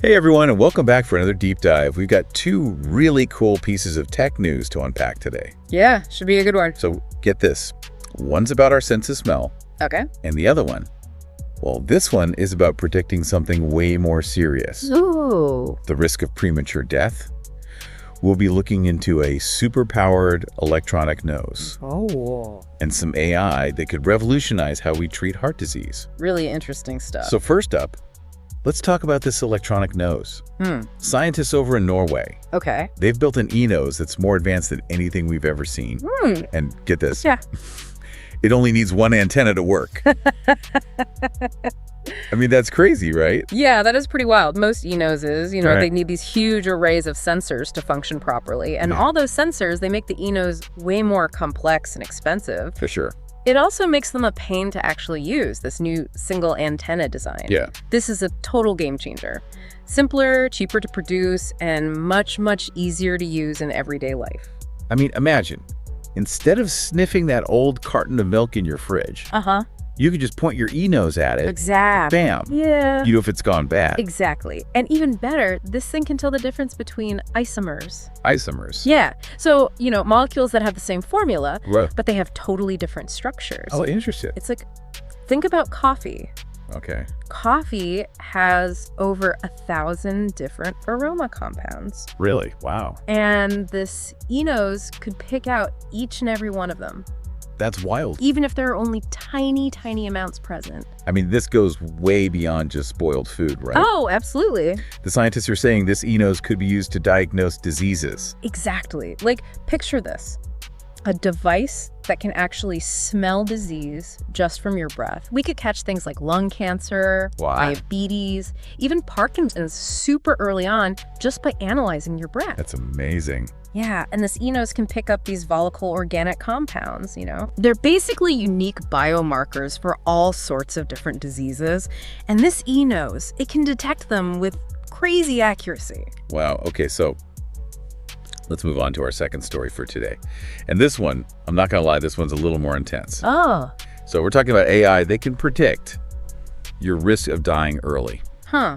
Hey everyone, and welcome back for another deep dive. We've got two really cool pieces of tech news to unpack today. Yeah, should be a good one. So get this. One's about our sense of smell. Okay. And the other one, well, this one is about predicting something way more serious. Ooh. The risk of premature death. We'll be looking into a super-powered electronic nose. Oh. And some AI that could revolutionize how we treat heart disease. Really interesting stuff. So first up, let's talk about this electronic nose. Scientists over in Norway, Okay. they've built an e-nose that's more advanced than anything we've ever seen. And get this. Yeah. It only needs one antenna to work. I mean, that's crazy, right? Yeah, that is pretty wild. Most e-noses, Right. they need these huge arrays of sensors to function properly. And all those sensors, they make the e-nose way more complex and expensive. For sure. It also makes them a pain to actually use, this new single antenna design. Yeah. This is a total game changer. Simpler, cheaper to produce, and much, much easier to use in everyday life. I mean, imagine, instead of sniffing that old carton of milk in your fridge, you could just point your e-nose at it. Exactly. Bam. Yeah. You know if it's gone bad. Exactly. And even better, this thing can tell the difference between isomers. Isomers. Yeah. So, molecules that have the same formula, Right. but they have totally different structures. Oh, interesting. It's like, think about coffee. Okay. Coffee has over 1,000 different aroma compounds. Really? Wow. And this e-nose could pick out each and every one of them, That's wild. even if there are only tiny, tiny amounts present. I mean, this goes way beyond just spoiled food, right? Oh, absolutely. The scientists are saying this e-nose could be used to diagnose diseases. Exactly. Like, picture this. A device that can actually smell disease just from your breath. We could catch things like lung cancer, Wow. diabetes, even Parkinson's super early on just by analyzing your breath. That's amazing. Yeah, and this e-nose can pick up these volatile organic compounds, They're basically unique biomarkers for all sorts of different diseases. And this e-nose, it can detect them with crazy accuracy. Wow. Okay, so let's move on to our second story for today. And this one, I'm not going to lie, this one's a little more intense. Oh. So we're talking about AI. They can predict your risk of dying early. Huh.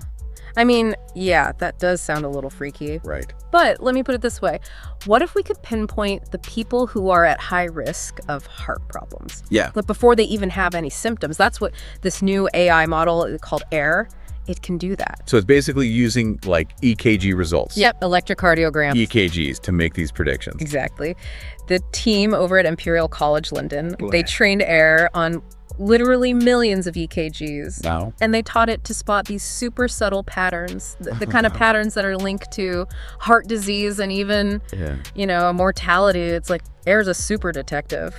I mean, yeah, that does sound a little freaky. Right. But let me put it this way. What if we could pinpoint the people who are at high risk of heart problems? Yeah. Like before they even have any symptoms. That's what this new AI model called AIR, it can do that. So it's basically using like EKG results. Yep, electrocardiograms. EKGs to make these predictions. Exactly. The team over at Imperial College London, they trained AIR on literally millions of EKGs. Wow. And they taught it to spot these super subtle patterns, the kind of patterns that are linked to heart disease and even, mortality. It's like AIR's a super detective,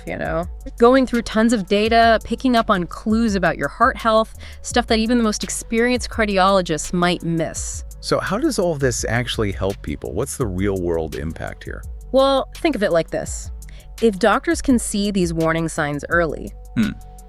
Going through tons of data, picking up on clues about your heart health, stuff that even the most experienced cardiologists might miss. So how does all of this actually help people? What's the real world impact here? Well, think of it like this. If doctors can see these warning signs early,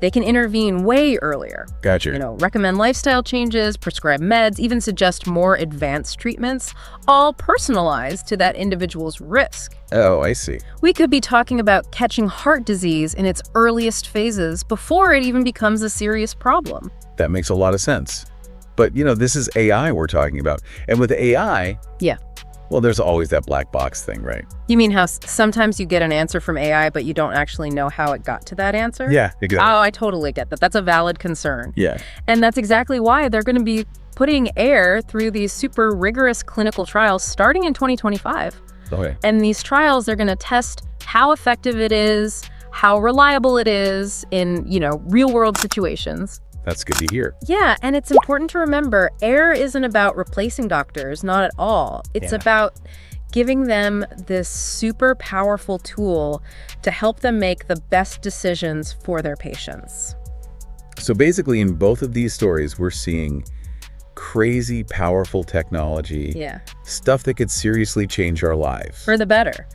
they can intervene way earlier. Gotcha. Recommend lifestyle changes, prescribe meds, even suggest more advanced treatments, all personalized to that individual's risk. Oh, I see. We could be talking about catching heart disease in its earliest phases before it even becomes a serious problem. That makes a lot of sense. But, this is AI we're talking about. And with AI, Yeah. well, there's always that black box thing, right? You mean how sometimes you get an answer from AI, but you don't actually know how it got to that answer? Yeah, exactly. Oh, I totally get that. That's a valid concern. Yeah. And that's exactly why they're going to be putting AIR through these super rigorous clinical trials starting in 2025. Okay. And these trials, they're going to test how effective it is, how reliable it is in, real world situations. That's good to hear. Yeah, and it's important to remember, AIR isn't about replacing doctors, not at all. It's about giving them this super powerful tool to help them make the best decisions for their patients. So basically, in both of these stories, we're seeing crazy, powerful technology. Yeah. Stuff that could seriously change our lives. For the better.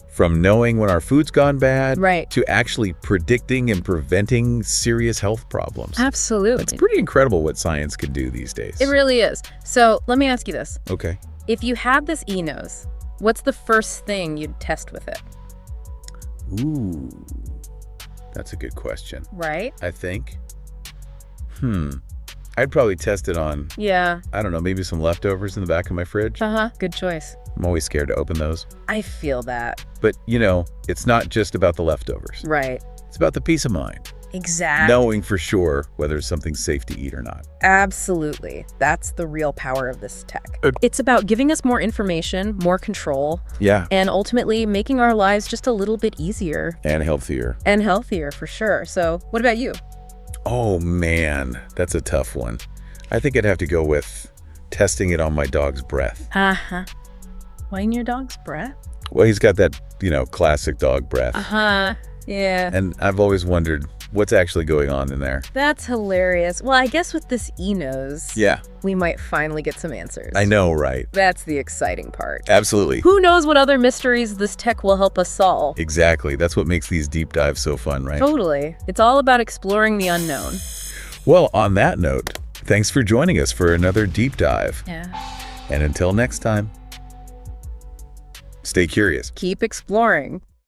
From knowing when our food's gone bad Right. to actually predicting and preventing serious health problems. Absolutely. It's pretty incredible what science can do these days. It really is. So let me ask you this. Okay. If you had this e-nose, what's the first thing you'd test with it? Ooh, that's a good question. Right? I think. I'd probably test it on, Yeah. I don't know, maybe some leftovers in the back of my fridge. Good choice. I'm always scared to open those. I feel that. But, it's not just about the leftovers. Right. It's about the peace of mind. Exactly. Knowing for sure whether something's safe to eat or not. Absolutely. That's the real power of this tech. It's about giving us more information, more control, Yeah. and ultimately making our lives just a little bit easier. And healthier. And healthier, for sure. So what about you? Oh, man. That's a tough one. I think I'd have to go with testing it on my dog's breath. Uh-huh. Why in your dog's breath? Well, he's got that, classic dog breath. Uh-huh. Yeah. And I've always wondered what's actually going on in there. That's hilarious. Well, I guess with this e-nose, Yeah. we might finally get some answers. I know, right? That's the exciting part. Absolutely. Who knows what other mysteries this tech will help us solve? Exactly. That's what makes these deep dives so fun, right? Totally. It's all about exploring the unknown. Well, on that note, thanks for joining us for another deep dive. Yeah. And until next time, stay curious. Keep exploring.